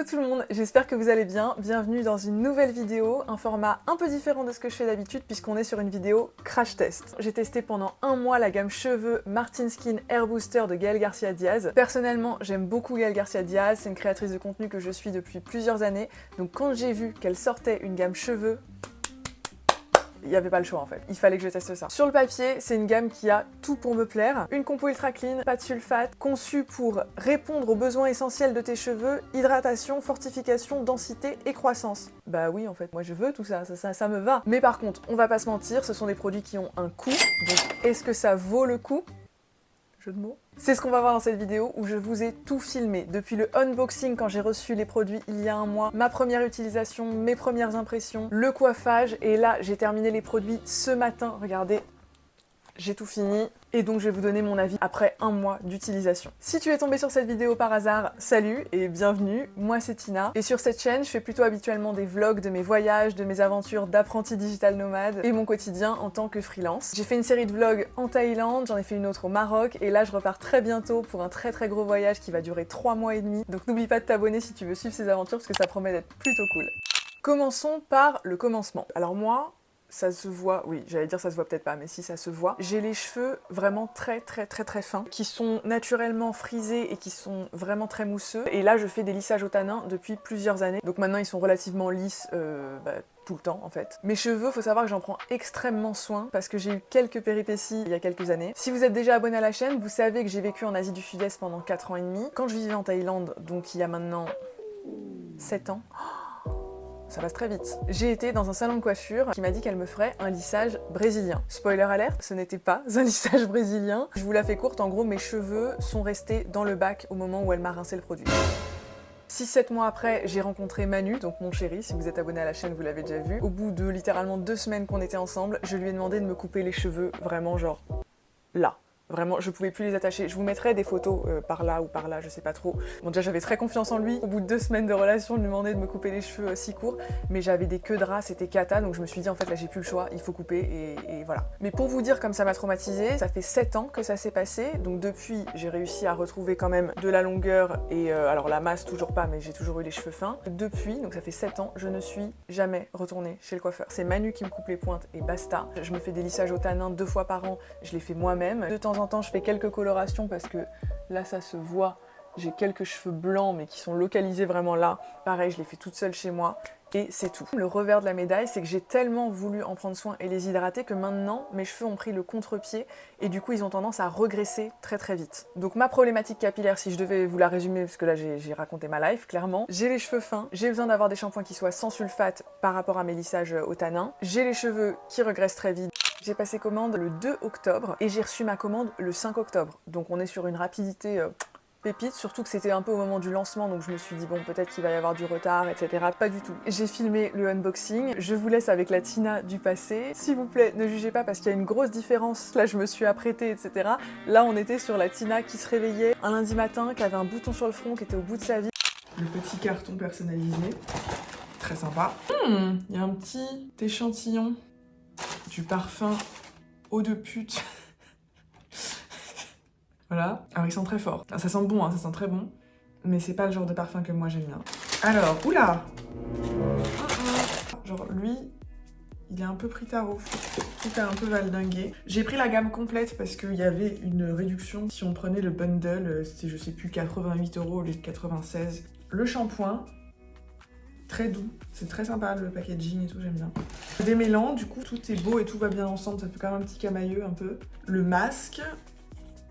Hello tout le monde, j'espère que vous allez bien. Bienvenue dans une nouvelle vidéo, un format un peu différent de ce que je fais d'habitude puisqu'on est sur une vidéo crash test. J'ai testé pendant un mois la gamme cheveux Martin Skin Hair Booster de Gaëlle Garcia Diaz. Personnellement, j'aime beaucoup Gaëlle Garcia Diaz, c'est une créatrice de contenu que je suis depuis plusieurs années. Donc quand j'ai vu qu'elle sortait une gamme cheveux, il n'y avait pas le choix en fait, il fallait que je teste ça. Sur le papier, c'est une gamme qui a tout pour me plaire. Une compo ultra clean, pas de sulfate, conçue pour répondre aux besoins essentiels de tes cheveux, hydratation, fortification, densité et croissance. Bah oui en fait, moi je veux tout ça, ça me va. Mais par contre, on va pas se mentir, ce sont des produits qui ont un coût, donc est-ce que ça vaut le coup ? Jeu de mots. C'est ce qu'on va voir dans cette vidéo où je vous ai tout filmé, depuis le unboxing quand j'ai reçu les produits il y a un mois, ma première utilisation, mes premières impressions, le coiffage, et là j'ai terminé les produits ce matin, regardez, j'ai tout fini. Et donc je vais vous donner mon avis après un mois d'utilisation. Si tu es tombé sur cette vidéo par hasard, salut et bienvenue, moi c'est Tina. Et sur cette chaîne, je fais plutôt habituellement des vlogs de mes voyages, de mes aventures d'apprenti digital nomade et mon quotidien en tant que freelance. J'ai fait une série de vlogs en Thaïlande, j'en ai fait une autre au Maroc, et là je repars très bientôt pour un très gros voyage qui va durer 3 mois et demi. Donc n'oublie pas de t'abonner si tu veux suivre ces aventures parce que ça promet d'être plutôt cool. Commençons par le commencement. Alors moi, ça se voit, oui, j'allais dire ça se voit peut-être pas, mais si ça se voit. J'ai les cheveux vraiment très fins, qui sont naturellement frisés et qui sont vraiment très mousseux. Et là, je fais des lissages au tanin depuis plusieurs années. Donc maintenant, ils sont relativement lisses tout le temps en fait. Mes cheveux, faut savoir que j'en prends extrêmement soin parce que j'ai eu quelques péripéties il y a quelques années. Si vous êtes déjà abonné à la chaîne, vous savez que j'ai vécu en Asie du Sud-Est pendant 4 ans et demi. Quand je vivais en Thaïlande, donc il y a maintenant 7 ans, ça passe très vite. J'ai été dans un salon de coiffure qui m'a dit qu'elle me ferait un lissage brésilien. Spoiler alert, ce n'était pas un lissage brésilien. Je vous la fais courte, en gros mes cheveux sont restés dans le bac au moment où elle m'a rincé le produit. 6-7 mois après, j'ai rencontré Manu, donc mon chéri, si vous êtes abonné à la chaîne, vous l'avez déjà vu. Au bout de littéralement 2 semaines qu'on était ensemble, je lui ai demandé de me couper les cheveux vraiment genre là. Vraiment, je pouvais plus les attacher. Je vous mettrai des photos par là ou par là, je sais pas trop. Bon, déjà, j'avais très confiance en lui. Au bout de 2 semaines de relation, je lui demandais de me couper les cheveux si courts. Mais j'avais des queues de rat, c'était cata. Donc je me suis dit, en fait, là, j'ai plus le choix, il faut couper et voilà. Mais pour vous dire comme ça m'a traumatisée, ça fait 7 ans que ça s'est passé. Donc depuis, j'ai réussi à retrouver quand même de la longueur et alors la masse, toujours pas, mais j'ai toujours eu les cheveux fins. Depuis, donc ça fait 7 ans, je ne suis jamais retournée chez le coiffeur. C'est Manu qui me coupe les pointes et basta. Je me fais des lissages au tanin 2 fois par an. Je les fais moi-même. De temps en temps, je fais quelques colorations parce que là, ça se voit. J'ai quelques cheveux blancs, mais qui sont localisés vraiment là. Pareil, je les fais toute seule chez moi. Et c'est tout. Le revers de la médaille, c'est que j'ai tellement voulu en prendre soin et les hydrater que maintenant, mes cheveux ont pris le contre-pied et du coup, ils ont tendance à regresser très vite. Donc ma problématique capillaire, si je devais vous la résumer, parce que là, j'ai raconté ma life, clairement, j'ai les cheveux fins, j'ai besoin d'avoir des shampoings qui soient sans sulfate par rapport à mes lissages au tanin, j'ai les cheveux qui regressent très vite. J'ai passé commande le 2 octobre et j'ai reçu ma commande le 5 octobre. Donc on est sur une rapidité pépite, surtout que c'était un peu au moment du lancement, donc je me suis dit bon, peut-être qu'il va y avoir du retard, etc. Pas du tout. J'ai filmé le unboxing, je vous laisse avec la Tina du passé. S'il vous plaît, ne jugez pas parce qu'il y a une grosse différence. Là, je me suis apprêtée, etc. Là, on était sur la Tina qui se réveillait un lundi matin, qui avait un bouton sur le front, qui était au bout de sa vie. Le petit carton personnalisé, très sympa. Il y a un petit échantillon du parfum eau de pute. Voilà. Alors ils sont très forts. Ça sent bon, hein, ça sent très bon. Mais c'est pas le genre de parfum que moi j'aime bien. Alors, oula! Genre lui, il est un peu pris tarot. Tout est un peu valdingué. J'ai pris la gamme complète parce qu'il y avait une réduction. Si on prenait le bundle, c'était je sais plus 88 € au lieu de 96. Le shampoing. Très doux, c'est très sympa le packaging et tout, j'aime bien. Démêlant, du coup tout est beau et tout va bien ensemble, ça fait quand même un petit camailleux un peu. Le masque,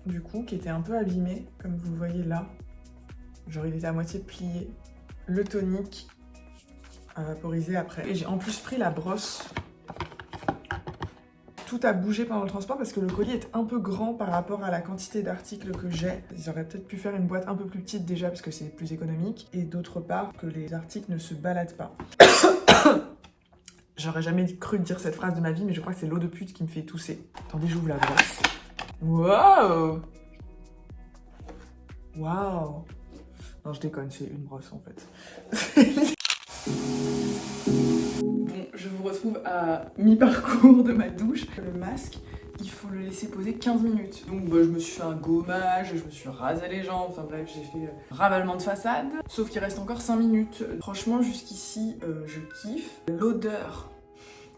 du coup, qui était un peu abîmé, comme vous le voyez là. Genre il était à moitié plié. Le tonique à vaporiser après. Et j'ai en plus pris la brosse. Tout a bougé pendant le transport parce que le colis est un peu grand par rapport à la quantité d'articles que j'ai. Ils auraient peut-être pu faire une boîte un peu plus petite déjà parce que c'est plus économique. Et d'autre part, que les articles ne se baladent pas. J'aurais jamais cru dire cette phrase de ma vie, mais je crois que c'est l'eau de pute qui me fait tousser. Attendez, j'ouvre la brosse. Waouh! Waouh! Non, je déconne, c'est une brosse en fait. Je vous retrouve à mi-parcours de ma douche. Le masque, il faut le laisser poser 15 minutes. Donc bah, je me suis fait un gommage, je me suis rasé les jambes, enfin bref, j'ai fait ravalement de façade. Sauf qu'il reste encore 5 minutes. Franchement, jusqu'ici, je kiffe. L'odeur,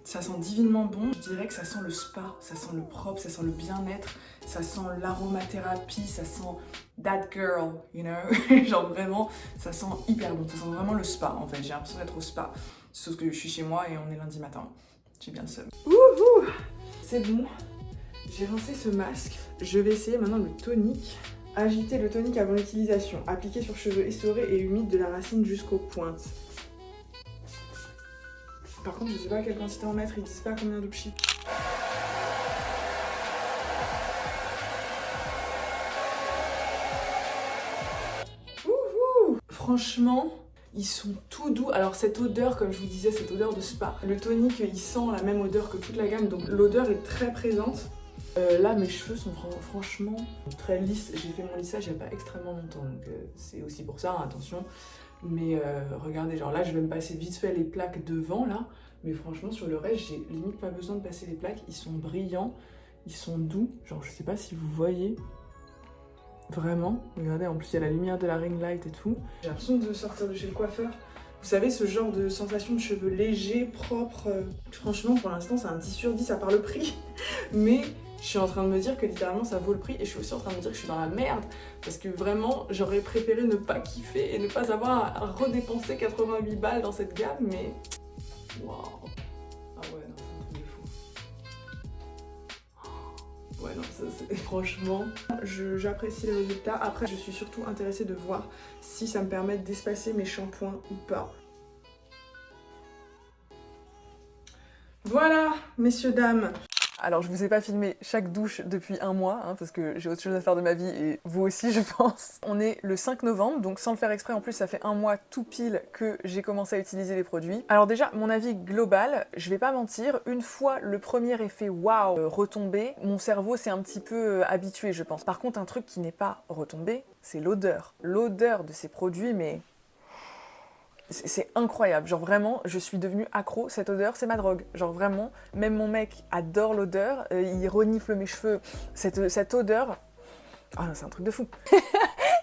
ça sent divinement bon. Je dirais que ça sent le spa, ça sent le propre, ça sent le bien-être, ça sent l'aromathérapie, ça sent that girl, you know. Genre vraiment, ça sent hyper bon. Ça sent vraiment le spa en fait. J'ai l'impression d'être au spa. Sauf que je suis chez moi et on est lundi matin. J'ai bien le seum. Wouhou! C'est bon. J'ai lancé ce masque. Je vais essayer maintenant le tonique. Agiter le tonique avant l'utilisation. Appliquer sur cheveux essorés et humides de la racine jusqu'aux pointes. Par contre, je sais pas à quelle quantité en mettre, ils disent pas combien de pchit. Wouhou! Franchement, ils sont tout doux. Alors cette odeur, comme je vous disais, cette odeur de spa. Le tonique, il sent la même odeur que toute la gamme, donc l'odeur est très présente. Là, mes cheveux sont franchement très lisses. J'ai fait mon lissage il n'y a pas extrêmement longtemps, donc c'est aussi pour ça, hein, attention. Mais regardez, genre là, je vais me passer vite fait les plaques devant, là. Mais franchement, sur le reste, j'ai limite pas besoin de passer les plaques. Ils sont brillants, ils sont doux. Genre, je sais pas si vous voyez. Vraiment. Regardez, en plus, il y a la lumière de la ring light et tout. J'ai l'impression de sortir de chez le coiffeur. Vous savez, ce genre de sensation de cheveux légers, propres. Franchement, pour l'instant, c'est un 10 sur 10 à part le prix. Mais je suis en train de me dire que littéralement, ça vaut le prix. Et je suis aussi en train de me dire que je suis dans la merde. Parce que vraiment, j'aurais préféré ne pas kiffer et ne pas avoir à redépenser 88 balles dans cette gamme. Mais waouh! Ah ouais, non, c'est un truc de fou. Ouais, non, ça c'est... Franchement, j'apprécie le résultat. Après, je suis surtout intéressée de voir si ça me permet d'espacer mes shampoings ou pas. Voilà, messieurs, dames. Alors, je vous ai pas filmé chaque douche depuis un mois, hein, parce que j'ai autre chose à faire de ma vie, et vous aussi, je pense. On est le 5 novembre, donc sans le faire exprès, en plus, ça fait un mois tout pile que j'ai commencé à utiliser les produits. Alors déjà, mon avis global, je vais pas mentir, une fois le premier effet waouh retombé, mon cerveau s'est un petit peu habitué, je pense. Par contre, un truc qui n'est pas retombé, c'est l'odeur. L'odeur de ces produits, mais... c'est incroyable, genre vraiment, je suis devenue accro, cette odeur, c'est ma drogue. Genre vraiment, même mon mec adore l'odeur, il renifle mes cheveux, cette odeur, ah non, c'est un truc de fou.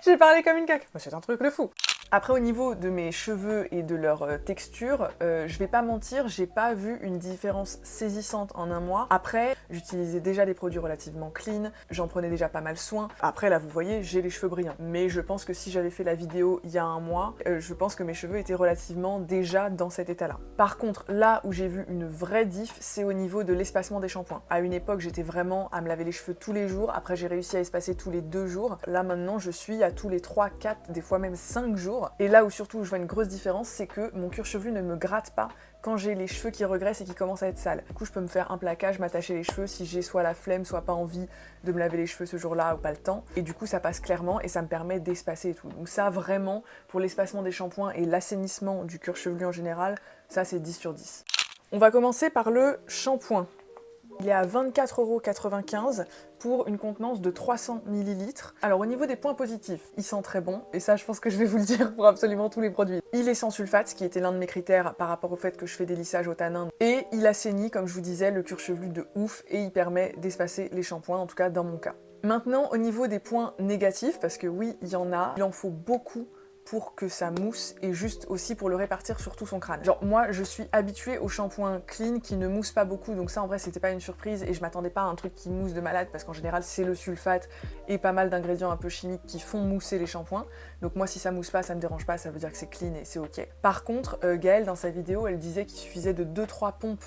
J'ai parlé comme une caque, c'est un truc de fou. Après, au niveau de mes cheveux et de leur texture, je vais pas mentir, j'ai pas vu une différence saisissante en un mois. Après, j'utilisais déjà des produits relativement clean, j'en prenais déjà pas mal soin. Après, là, vous voyez, j'ai les cheveux brillants. Mais je pense que si j'avais fait la vidéo il y a un mois, je pense que mes cheveux étaient relativement déjà dans cet état-là. Par contre, là où j'ai vu une vraie diff, c'est au niveau de l'espacement des shampoings. À une époque, j'étais vraiment à me laver les cheveux tous les jours. Après, j'ai réussi à espacer tous les 2 jours. Là, maintenant, je suis à tous les 3, 4, des fois même 5 jours. Et là où surtout je vois une grosse différence, c'est que mon cuir chevelu ne me gratte pas quand j'ai les cheveux qui regressent et qui commencent à être sales. Du coup, je peux me faire un plaquage, m'attacher les cheveux si j'ai soit la flemme, soit pas envie de me laver les cheveux ce jour-là ou pas le temps. Et du coup, ça passe clairement et ça me permet d'espacer et tout. Donc ça, vraiment, pour l'espacement des shampoings et l'assainissement du cuir chevelu en général, ça c'est 10 sur 10. On va commencer par le shampoing. Il est à 24,95 € pour une contenance de 300 ml. Alors au niveau des points positifs, il sent très bon, et ça je pense que je vais vous le dire pour absolument tous les produits. Il est sans sulfate, ce qui était l'un de mes critères par rapport au fait que je fais des lissages au tanin. Et il assainit, comme je vous disais, le cuir chevelu de ouf, et il permet d'espacer les shampoings, en tout cas dans mon cas. Maintenant, au niveau des points négatifs, parce que oui, il y en a, il en faut beaucoup pour que ça mousse et juste aussi pour le répartir sur tout son crâne. Genre moi je suis habituée aux shampoings clean qui ne moussent pas beaucoup, donc ça en vrai c'était pas une surprise et je m'attendais pas à un truc qui mousse de malade parce qu'en général c'est le sulfate et pas mal d'ingrédients un peu chimiques qui font mousser les shampoings. Donc moi si ça mousse pas, ça me dérange pas, ça veut dire que c'est clean et c'est ok. Par contre Gaëlle dans sa vidéo elle disait qu'il suffisait de 2-3 pompes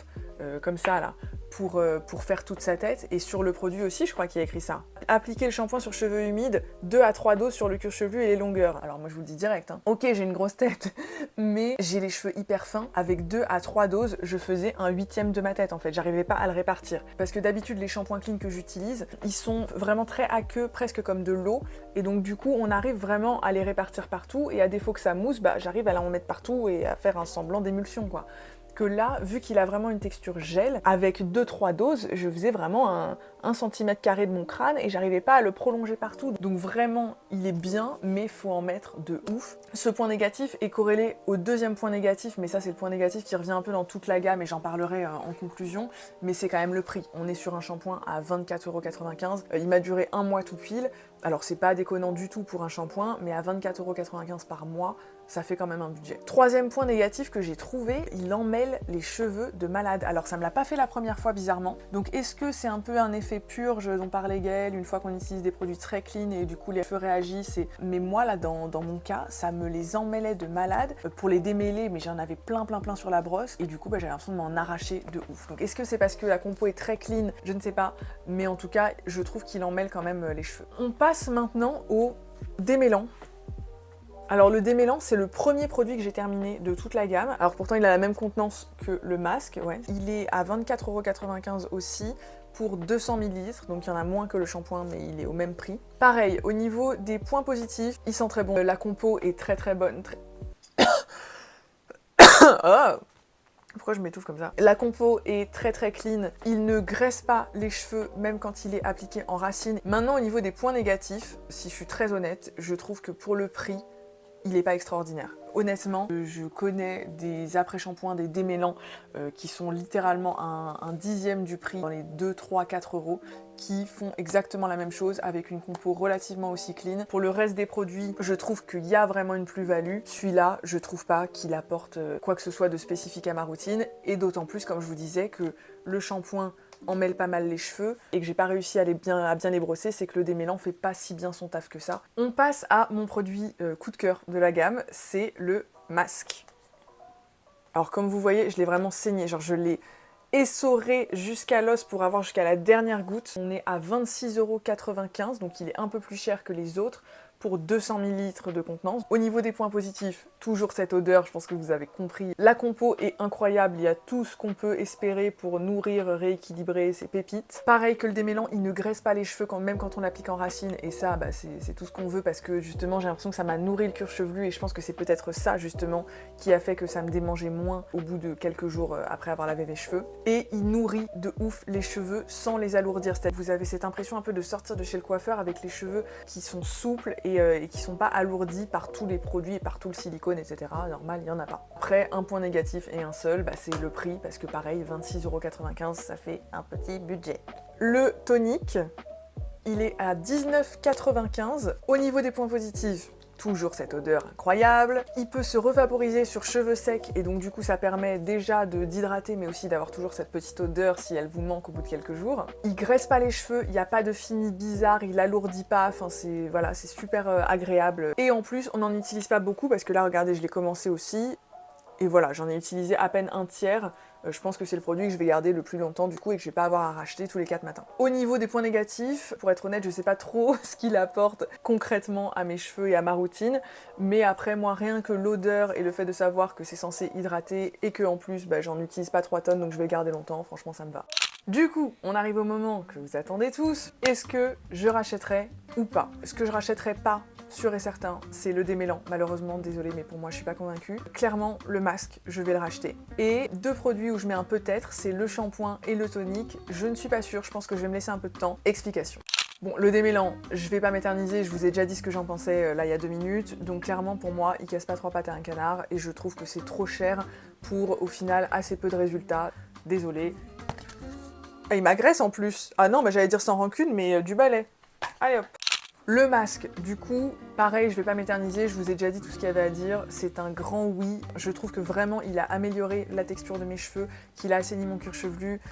comme ça là pour faire toute sa tête, et sur le produit aussi je crois qu'il y a écrit ça. Appliquer le shampoing sur cheveux humides, 2 à 3 doses sur le cuir chevelu et les longueurs. Alors moi je vous le dis direct, hein. Ok j'ai une grosse tête, mais j'ai les cheveux hyper fins, avec 2 à 3 doses je faisais un 1/8 de ma tête en fait, j'arrivais pas à le répartir. Parce que d'habitude les shampoings clean que j'utilise, ils sont vraiment très aqueux, presque comme de l'eau, et donc du coup on arrive vraiment à les répartir partout, et à défaut que ça mousse, bah j'arrive à en mettre partout et à faire un semblant d'émulsion quoi. que là, vu qu'il a vraiment une texture gel, avec 2-3 doses, je faisais vraiment un 1 cm² de mon crâne et j'arrivais pas à le prolonger partout. Donc vraiment, il est bien, mais faut en mettre de ouf. Ce point négatif est corrélé au deuxième point négatif, mais ça c'est le point négatif qui revient un peu dans toute la gamme et j'en parlerai en conclusion, mais c'est quand même le prix. On est sur un shampoing à 24,95 €. Il m'a duré un mois tout pile. Alors c'est pas déconnant du tout pour un shampoing, mais à 24,95 € par mois, ça fait quand même un budget. Troisième point négatif que j'ai trouvé, il emmêle les cheveux de malade. Alors ça me l'a pas fait la première fois bizarrement, donc est-ce que c'est un peu un effet purge dont parlait Gaëlle, une fois qu'on utilise des produits très clean et du coup les cheveux réagissent Mais moi là dans mon cas, ça me les emmêlait de malade. Pour les démêler, mais j'en avais plein sur la brosse et du coup j'avais l'impression de m'en arracher de ouf. Donc est-ce que c'est parce que la compo est très clean? Je ne sais pas, mais en tout cas je trouve qu'il emmêle quand même les cheveux. On passe maintenant au démêlant. Alors le démêlant, c'est le premier produit que j'ai terminé de toute la gamme. Alors pourtant il a la même contenance que le masque, ouais. Il est à 24,95 € aussi pour 200 ml, donc il y en a moins que le shampoing mais il est au même prix. Pareil, au niveau des points positifs, il sent très bon. La compo est très bonne. Oh, pourquoi je m'étouffe comme ça? La compo est très clean, il ne graisse pas les cheveux même quand il est appliqué en racine. Maintenant au niveau des points négatifs, si je suis très honnête, je trouve que pour le prix, il n'est pas extraordinaire. Honnêtement, je connais des après-shampoings, des démêlants qui sont littéralement un dixième du prix, dans les 2, 3, 4 €, qui font exactement la même chose avec une compo relativement aussi clean. Pour le reste des produits, je trouve qu'il y a vraiment une plus-value. Celui-là, je trouve pas qu'il apporte quoi que ce soit de spécifique à ma routine, et d'autant plus, comme je vous disais, que le shampoing emmêle pas mal les cheveux et que j'ai pas réussi à bien les brosser, c'est que le démêlant fait pas si bien son taf que ça. On passe à mon produit coup de cœur de la gamme, c'est le masque. Alors comme vous voyez, je l'ai vraiment saigné, genre je l'ai essoré jusqu'à l'os pour avoir jusqu'à la dernière goutte. On est à 26,95 €, donc il est un peu plus cher que les autres, pour 200 ml de contenance. Au niveau des points positifs, toujours cette odeur, je pense que vous avez compris. La compo est incroyable, il y a tout ce qu'on peut espérer pour nourrir, rééquilibrer ces pépites. Pareil que le démêlant, il ne graisse pas les cheveux même quand on l'applique en racine, et ça, c'est tout ce qu'on veut parce que justement, j'ai l'impression que ça m'a nourri le cuir chevelu et je pense que c'est peut-être ça justement qui a fait que ça me démangeait moins au bout de quelques jours après avoir lavé mes cheveux. Et il nourrit de ouf les cheveux sans les alourdir. C'est-à-dire que vous avez cette impression un peu de sortir de chez le coiffeur avec les cheveux qui sont souples et qui sont pas alourdis par tous les produits et par tout le silicone, etc. Normal, il y en a pas. Après, un point négatif et un seul, c'est le prix, parce que pareil, 26,95 €, ça fait un petit budget. Le tonique, il est à 19,95 €. Au niveau des points positifs, toujours cette odeur incroyable. Il peut se revaporiser sur cheveux secs et donc du coup ça permet déjà d'hydrater mais aussi d'avoir toujours cette petite odeur si elle vous manque au bout de quelques jours. Il graisse pas les cheveux, il n'y a pas de fini bizarre, il alourdit pas, enfin c'est super agréable. Et en plus on n'en utilise pas beaucoup parce que là regardez je l'ai commencé aussi et voilà j'en ai utilisé à peine un tiers. Je pense que c'est le produit que je vais garder le plus longtemps du coup et que je vais pas avoir à racheter tous les 4 matins. Au niveau des points négatifs, pour être honnête, je sais pas trop ce qu'il apporte concrètement à mes cheveux et à ma routine, mais après moi rien que l'odeur et le fait de savoir que c'est censé hydrater et que en plus j'en utilise pas 3 tonnes donc je vais le garder longtemps, franchement ça me va. Du coup, on arrive au moment que vous attendez tous. Est-ce que je rachèterai ou pas? Ce que je rachèterai pas, sûr et certain, c'est le démêlant. Malheureusement, désolée, mais pour moi, je suis pas convaincue. Clairement, le masque, je vais le racheter. Et deux produits où je mets un peut-être, c'est le shampoing et le tonique. Je ne suis pas sûre, je pense que je vais me laisser un peu de temps. Explication. Bon, le démêlant, je vais pas m'éterniser, je vous ai déjà dit ce que j'en pensais là il y a 2 minutes, donc clairement pour moi, il casse pas 3 pattes à un canard, et je trouve que c'est trop cher pour, au final, assez peu de résultats. Désolée. Ah, il m'agresse en plus. Ah non, j'allais dire sans rancune, mais du balai. Allez hop. Le masque, du coup, pareil, je vais pas m'éterniser, je vous ai déjà dit tout ce qu'il y avait à dire, c'est un grand oui. Je trouve que vraiment, il a amélioré la texture de mes cheveux, qu'il a assaini mon cuir chevelu.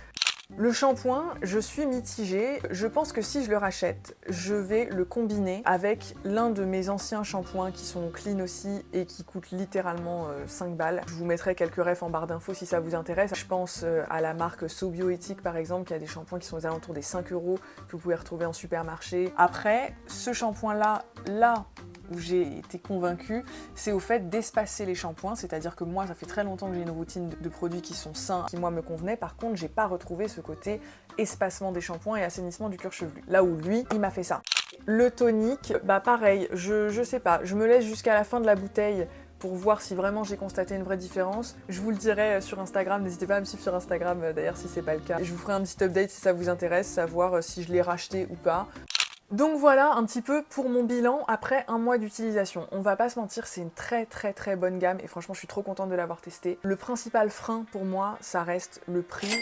Le shampoing, je suis mitigée. Je pense que si je le rachète, je vais le combiner avec l'un de mes anciens shampoings qui sont clean aussi et qui coûtent littéralement 5 balles. Je vous mettrai quelques refs en barre d'infos si ça vous intéresse. Je pense à la marque So Bioéthique par exemple, qui a des shampoings qui sont aux alentours des 5 € que vous pouvez retrouver en supermarché. Après, ce shampoing-là, où j'ai été convaincue, c'est au fait d'espacer les shampoings, c'est-à-dire que moi, ça fait très longtemps que j'ai une routine de produits qui sont sains, qui moi me convenaient, par contre, j'ai pas retrouvé ce côté espacement des shampoings et assainissement du cuir chevelu. Là où lui, il m'a fait ça. Le tonique, pareil, je sais pas, je me laisse jusqu'à la fin de la bouteille pour voir si vraiment j'ai constaté une vraie différence. Je vous le dirai sur Instagram, n'hésitez pas à me suivre sur Instagram d'ailleurs si c'est pas le cas. Et je vous ferai un petit update si ça vous intéresse, savoir si je l'ai racheté ou pas. Donc voilà un petit peu pour mon bilan après un mois d'utilisation. On va pas se mentir, c'est une très bonne gamme et franchement je suis trop contente de l'avoir testé. Le principal frein pour moi, ça reste le prix.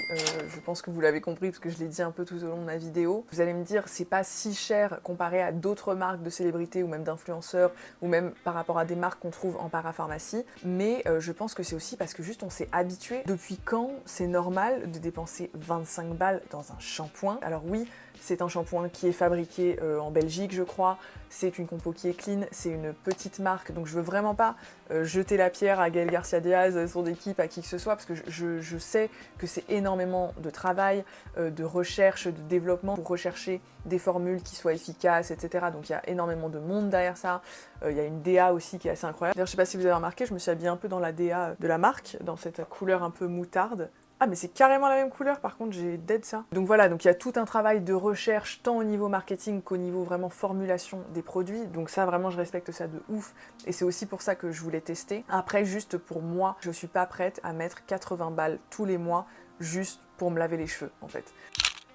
Je pense que vous l'avez compris parce que je l'ai dit un peu tout au long de ma vidéo. Vous allez me dire c'est pas si cher comparé à d'autres marques de célébrités ou même d'influenceurs ou même par rapport à des marques qu'on trouve en parapharmacie. Mais je pense que c'est aussi parce que juste on s'est habitué. Depuis quand c'est normal de dépenser 25 balles dans un shampoing? Alors oui, c'est un shampoing qui est fabriqué en Belgique, je crois. C'est une compo qui est clean, c'est une petite marque, donc je veux vraiment pas jeter la pierre à Gaël Garcia Diaz, son équipe, à qui que ce soit, parce que je sais que c'est énormément de travail, de recherche, de développement pour rechercher des formules qui soient efficaces, etc. Donc il y a énormément de monde derrière ça. Il y a une DA aussi qui est assez incroyable. D'ailleurs, je sais pas si vous avez remarqué, je me suis habillée un peu dans la DA de la marque, dans cette couleur un peu moutarde. Ah mais c'est carrément la même couleur, par contre j'ai dead ça. Donc voilà, donc il y a tout un travail de recherche tant au niveau marketing qu'au niveau vraiment formulation des produits. Donc ça vraiment je respecte ça de ouf et c'est aussi pour ça que je voulais tester. Après juste pour moi, je suis pas prête à mettre 80 balles tous les mois juste pour me laver les cheveux en fait.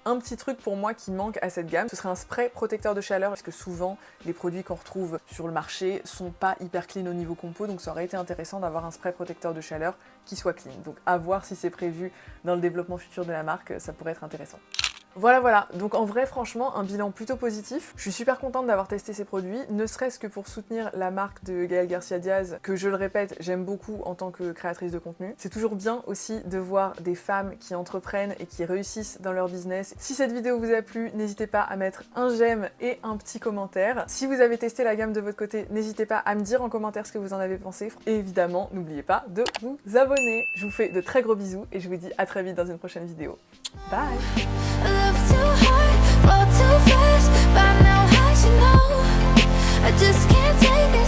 Un petit truc pour moi qui manque à cette gamme, ce serait un spray protecteur de chaleur parce que souvent les produits qu'on retrouve sur le marché sont pas hyper clean au niveau compo, donc ça aurait été intéressant d'avoir un spray protecteur de chaleur qui soit clean. Donc à voir si c'est prévu dans le développement futur de la marque, ça pourrait être intéressant. Voilà, donc en vrai franchement un bilan plutôt positif. Je suis super contente d'avoir testé ces produits, ne serait-ce que pour soutenir la marque de Gaël Garcia Diaz, que je le répète, j'aime beaucoup en tant que créatrice de contenu. C'est toujours bien aussi de voir des femmes qui entreprennent et qui réussissent dans leur business. Si cette vidéo vous a plu, n'hésitez pas à mettre un j'aime et un petit commentaire. Si vous avez testé la gamme de votre côté, n'hésitez pas à me dire en commentaire ce que vous en avez pensé. Et évidemment, n'oubliez pas de vous abonner. Je vous fais de très gros bisous et je vous dis à très vite dans une prochaine vidéo. Bye! I just can't take it.